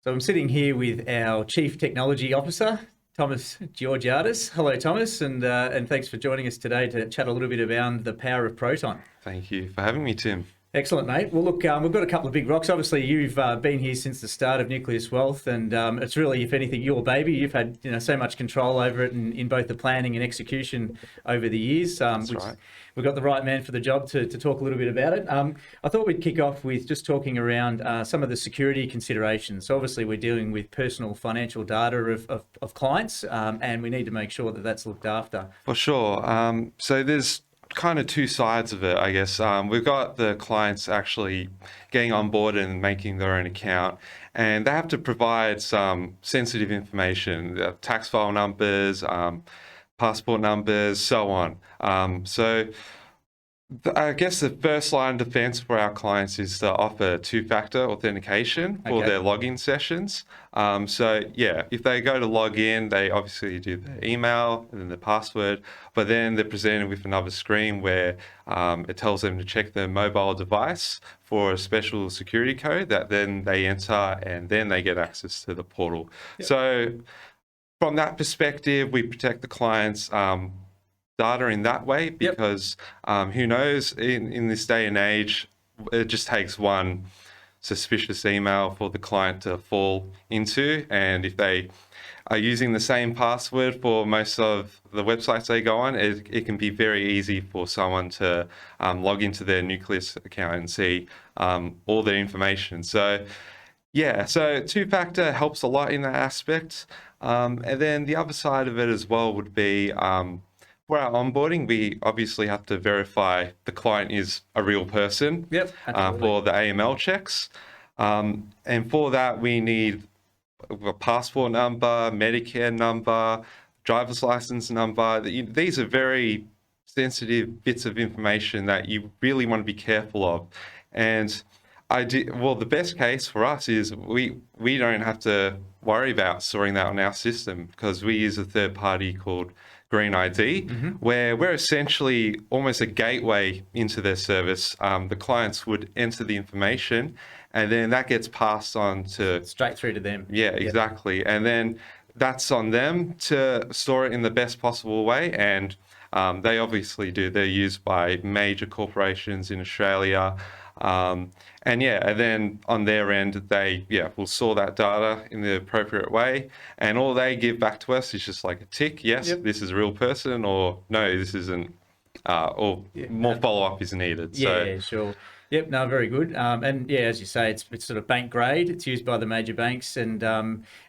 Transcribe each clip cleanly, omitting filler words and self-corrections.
So I'm sitting here with our Chief Technology Officer, Thomas Georgiadis. Hello, Thomas, and thanks for joining us today to chat a little bit about the power of Proton. Thank you for having me, Tim. Excellent, mate. Well, look, we've got a couple of big rocks. Obviously, you've been here since the start of Nucleus Wealth, and it's really, if anything, your baby. You've had so much control over it in both the planning and execution over the years. That's right. We've got the right man for the job to talk a little bit about it. I thought we'd kick off with just talking around some of the security considerations. So obviously, we're dealing with personal financial data of clients, and we need to make sure that that's looked after. For sure. So there's kind of two sides of it, I guess. We've got the clients actually getting on board and making their own account, and they have to provide some sensitive information, tax file numbers, passport numbers, so on. I guess the first line of defense for our clients is to offer two-factor authentication for their login sessions. So yeah, if they go to log in, they obviously do their email and then the password, but then they're presented with another screen where it tells them to check their mobile device for a special security code that then they enter, and then they get access to the portal. Yep. So from that perspective, we protect the clients' data in that way, because who knows, in this day and age, it just takes one suspicious email for the client to fall into, and if they are using the same password for most of the websites they go on, it can be very easy for someone to log into their Nucleus account and see all their information. So yeah, so two-factor helps a lot in that aspect. And then the other side of it as well would be for our onboarding, we obviously have to verify the client is a real person for the AML checks. And for that, we need a passport number, Medicare number, driver's license number. These are very sensitive bits of information that you really want to be careful of. And the best case for us is we don't have to worry about storing that on our system, because we use a third party called Green ID, where we're essentially almost a gateway into their service. The clients would enter the information, and then that gets passed on to straight through to them. Yeah, exactly. And then that's on them to store it in the best possible way. And they obviously do. They're used by major corporations in Australia. And then on their end, they will store that data in the appropriate way, and all they give back to us is just like a tick, yes, this is a real person, or no, this isn't, or more follow-up is needed. Yeah, sure. Yep, no, very good. And yeah, as you say, it's sort of bank grade. It's used by the major banks, and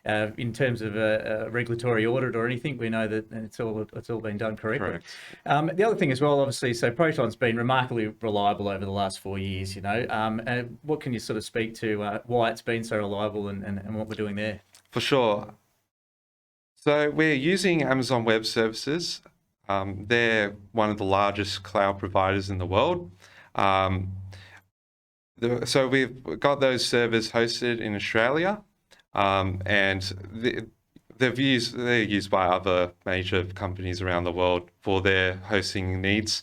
in terms of a regulatory audit or anything, we know that it's all been done correctly. Correct. The other thing as well, obviously, so Proton's been remarkably reliable over the last 4 years. What can you sort of speak to why it's been so reliable and what we're doing there? For sure. So we're using Amazon Web Services. They're one of the largest cloud providers in the world. So we've got those servers hosted in Australia, and they're used by other major companies around the world for their hosting needs.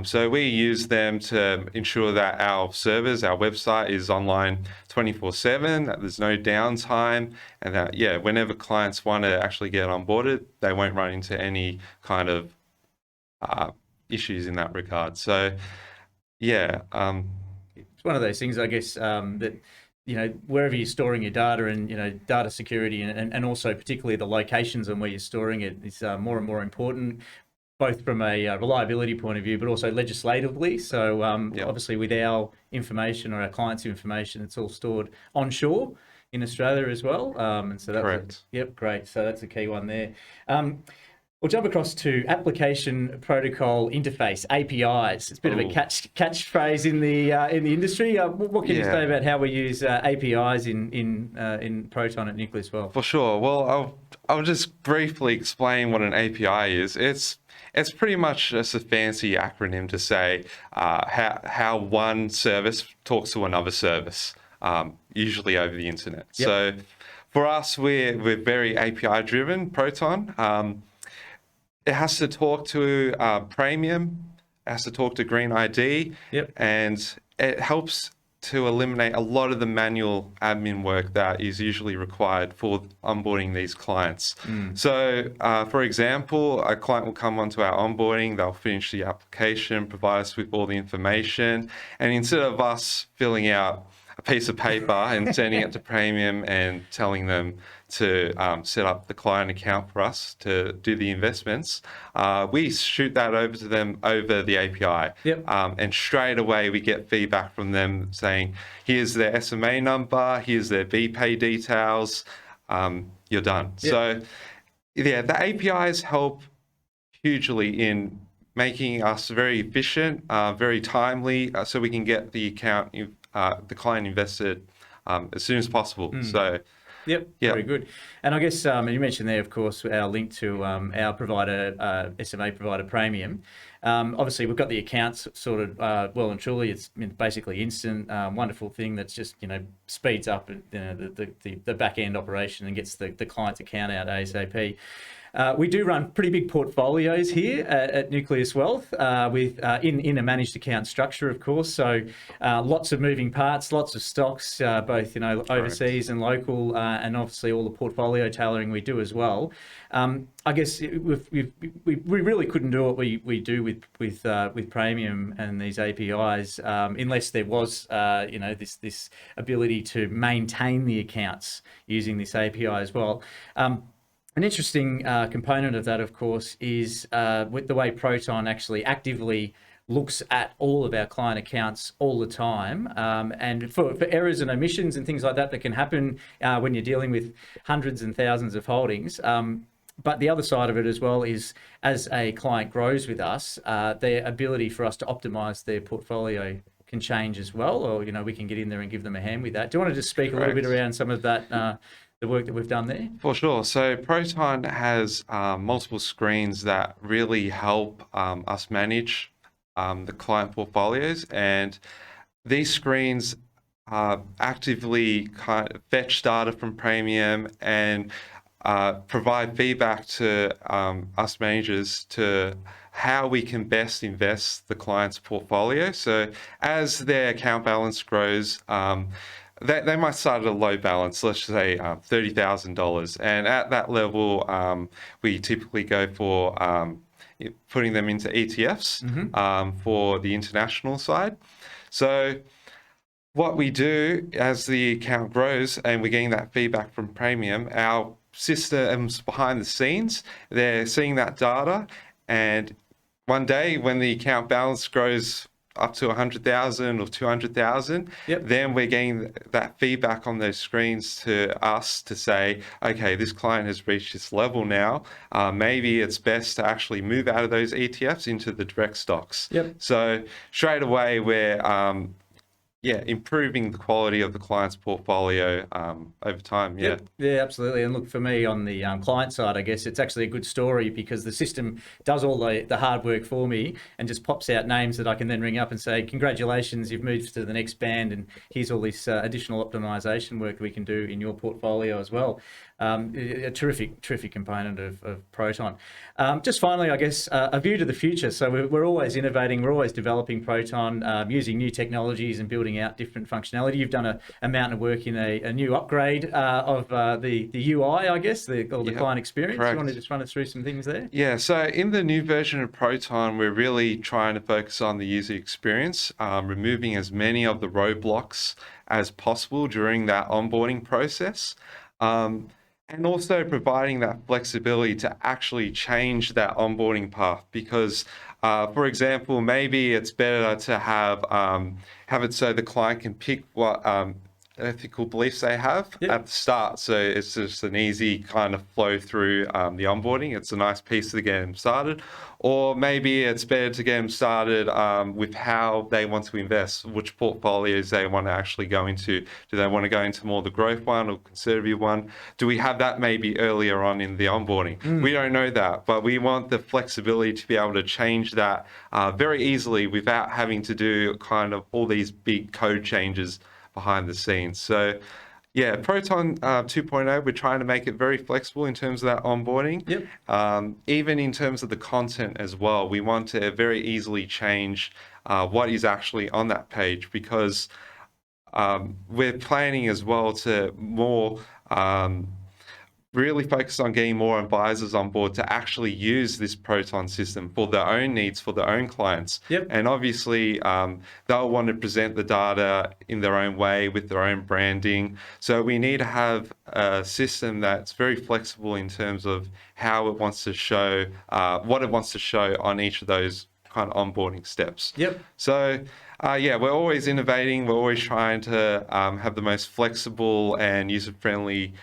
So we use them to ensure that our servers, our website is online 24/7, that there's no downtime, and that, whenever clients want to actually get onboarded, they won't run into any kind of issues in that regard. So it's one of those things, I guess, that, wherever you're storing your data and, data security and also particularly the locations and where you're storing it is more and more important, both from a reliability point of view, but also legislatively. So obviously with our information or our clients' information, it's all stored onshore in Australia as well. And so that's correct. Great. So that's a key one there. We'll jump across to application protocol interface, APIs. It's a bit of a catchphrase in the industry. What can you say about how we use APIs in Proton at Nucleus Wealth? For sure. Well, I'll just briefly explain what an API is. It's pretty much just a fancy acronym to say how one service talks to another service, usually over the internet. So for us, we're very API driven, Proton. It has to talk to Praemium, it has to talk to Green ID, and it helps to eliminate a lot of the manual admin work that is usually required for onboarding these clients. So, for example, a client will come onto our onboarding, they'll finish the application, provide us with all the information, and instead of us filling out a piece of paper and sending it to Praemium and telling them to set up the client account for us to do the investments, we shoot that over to them over the API. Yep. And straight away we get feedback from them saying, here's their SMA number, here's their BPay details, you're done. Yep. So yeah, the APIs help hugely in making us very efficient, very timely, so we can get the account, the client invested as soon as possible. So Yep, very good. And I guess you mentioned there, of course, our link to our provider, SMA provider Praemium. Obviously, we've got the accounts sorted well and truly. It's basically instant, wonderful thing that's just speeds up the back end operation and gets the client's account out ASAP. We do run pretty big portfolios here at Nucleus Wealth with in a managed account structure, of course. So lots of moving parts, lots of stocks, both overseas and local, and obviously all the portfolio tailoring we do as well. I guess we really couldn't do what we do with Praemium and these APIs unless there was this ability to maintain the accounts using this API as well. An interesting component of that, of course, is with the way Proton actually actively looks at all of our client accounts all the time. And for errors and omissions and things like that can happen when you're dealing with hundreds and thousands of holdings. But the other side of it as well is, as a client grows with us, their ability for us to optimize their portfolio can change as well, or we can get in there and give them a hand with that. Do you want to just speak a little bit around some of that, the work that we've done there? For sure. So Proton has multiple screens that really help us manage the client portfolios, and these screens actively kind of fetch data from Praemium and provide feedback to us managers to how we can best invest the client's portfolio. So as their account balance grows, they might start at a low balance, let's say $30,000. And at that level, we typically go for putting them into ETFs for the international side. So what we do as the account grows and we're getting that feedback from Praemium, our systems behind the scenes, they're seeing that data, and one day when the account balance grows up to 100,000 or 200,000, then we're getting that feedback on those screens to us to say, okay, this client has reached this level now. Maybe it's best to actually move out of those ETFs into the direct stocks. So straight away, we're improving the quality of the client's portfolio over time. Yeah, absolutely. And look, for me on the client side, I guess it's actually a good story because the system does all the hard work for me and just pops out names that I can then ring up and say, congratulations, you've moved to the next band, and here's all this additional optimization work we can do in your portfolio as well. A terrific component of Proton. Just finally, I guess, a view to the future. So we're always innovating, we're always developing Proton, using new technologies and building out different functionality. You've done a mountain of work in a new upgrade of the UI, I guess, the client experience. Correct. You want to just run us through some things there? Yeah, so in the new version of Proton, we're really trying to focus on the user experience, removing as many of the roadblocks as possible during that onboarding process. And also providing that flexibility to actually change that onboarding path, because, for example, maybe it's better to have it so the client can pick what ethical beliefs they have at the start. So it's just an easy kind of flow through the onboarding. It's a nice piece to get them started. Or maybe it's better to get them started with how they want to invest, which portfolios they want to actually go into. Do they want to go into more the growth one or conservative one? Do we have that maybe earlier on in the onboarding? We don't know that, but we want the flexibility to be able to change that very easily without having to do kind of all these big code changes behind the scenes. So yeah, Proton 2.0, we're trying to make it very flexible in terms of that onboarding. Even in terms of the content as well, we want to very easily change what is actually on that page, because we're planning as well to more really focus on getting more advisors on board to actually use this Proton system for their own needs, for their own clients. Yep. And obviously, they'll want to present the data in their own way with their own branding. So we need to have a system that's very flexible in terms of how it wants to show, what it wants to show on each of those kind of onboarding steps. Yep. So, yeah, we're always innovating. We're always trying to have the most flexible and user-friendly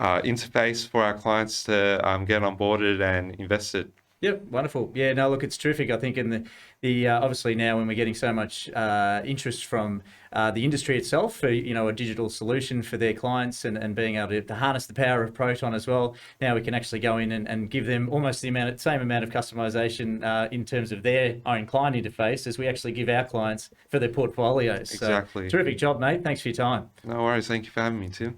interface for our clients to get onboarded and invested. Yep, wonderful. Yeah, no, look, it's terrific. I think in the obviously now when we're getting so much interest from the industry itself for a digital solution for their clients and being able to harness the power of Proton as well. Now we can actually go in and give them almost the same amount of customization in terms of their own client interface as we actually give our clients for their portfolios. Exactly. So, terrific job, mate. Thanks for your time. No worries. Thank you for having me, Tim.